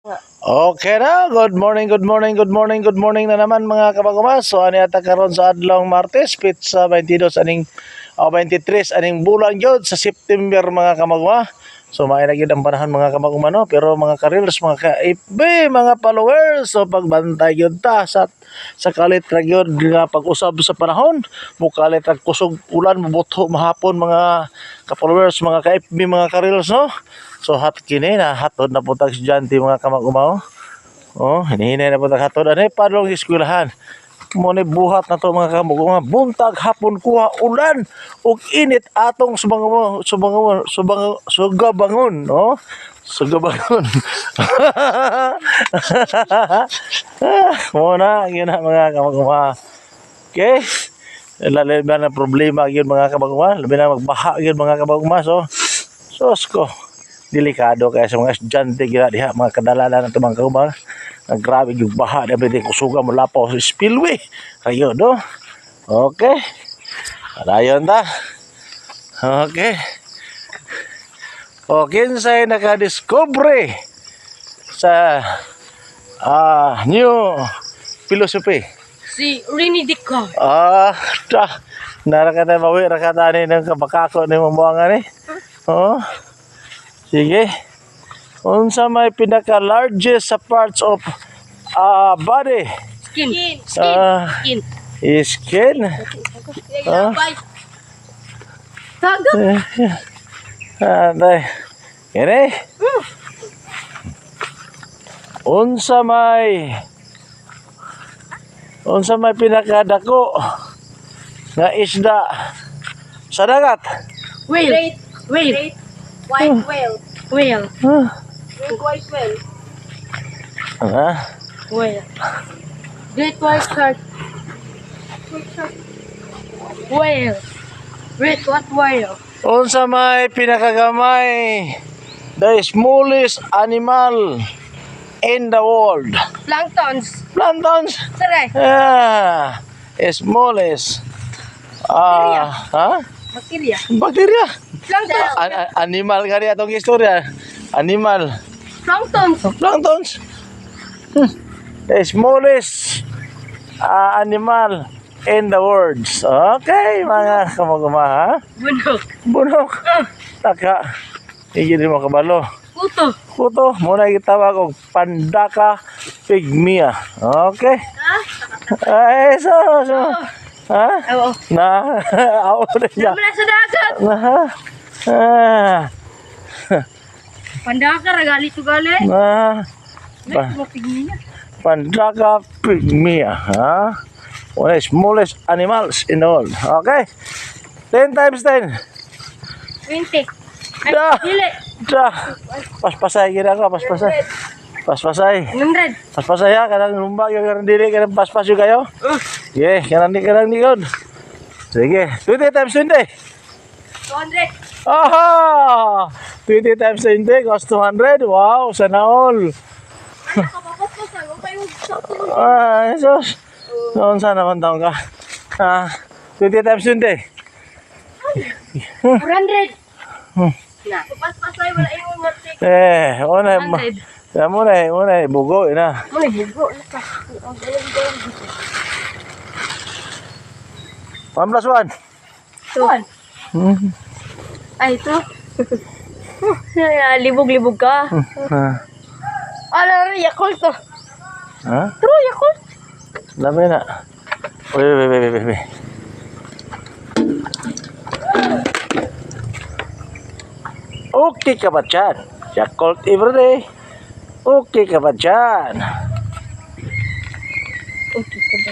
Okay na, good morning na naman mga kabagumas. So ani ata karon sa adlong Martes, pizza 22 aning 23 aning bulan gyud sa September mga kamaguma. So may na gyud ang panahon mga kamagumano, pero mga ka-reels, mga ka-FB, mga followers, so pagbantay gyud ta sa kalit ra gyud nga pag-usab sa panahon. Mukalit ra kusog ulan, mabutho mahapon mga ka-followers, mga ka-FB, mga ka-reels, no. So hat kini na hatod na po tag estudyante mga kamag-umaw. Oh, hinihinay na po tag hatod ani padlong eskwelahan. Mo ni buhat na to mga kamag-umaw. Buntag hapon kuha ulan ug init atong sugabangon, no? Sugabangon. Mo na yun na mga kamag-umaw. Okay? Lalim na problema yun mga kamag-umaw. Labi na magbaha yun mga kamag-umaw. So, sos ko. Delikado kaya sa mga estudyante gila diha, mga kadalanan ng mga kaubang. Grabe yung baha na pwede kusuga mula po sa spillway. Ayun, no? Okay. Ayun ta. Okay. O, kinsay nakadiscovery sa new philosophy? Si Rini Dico. Narakata mawi, rakata ni ng kabakako ni mamuangan ni. Oo. Sige. Unsa may pinaka-largest sa parts of body? Skin. Skin. Tago. Day. Kini. Unsa may pinakadako nga isda sa dagat? Whale. White whale. Whale. Great white whale. Whale. Great white shark. Whale. Great white whale. Unsa may pinakagamay, the smallest animal in the world? Planktons. Planktons. Saray. Smallest. Bacteria. Bacteria. Planktons. Animal gani atong istorya. Animal. Planktons. Planktons. The smallest animal in the world. Okay, mga kamaguma, ha? Bunok. Bunok. Taka. Hindi mo kabalo. Kuto. Kuto, muna gitawag og Pandaka pygmea. Okay. Ay, so. Ha? Oo. Aw na siya. Naman sa dagat. Pandaka ragali to gali. Mapigniya. Pandaka pygmea, ha? One of the smallest animals in the world. Okay? 10 times 10. 20. Da! Dili. Da! Paspasay gina ka, paspasay. Paspasay. 100. Paspasay ha, kanang lumbag yung kanang dili, kanang paspas yung kayo. Sige, kanang nikod. Sige, 20 times 20. 200. Aha! 20 times 20 cost 200. Wow, sana all. Jesus. Noon sana naman taong ka. 20 times 20. 400. Na. Pas-pasay wala yung matik. Muna, bugo, ina. Muna bugo na ka. 1 plus 1. Tuan. Ay, ito. Libog-libog ka. Ano, Yakult to. Ha? True, Yakult. Labi na. Uy. Okay ka ba dyan? Yakult everyday. Okay ka ba dyan? Okay.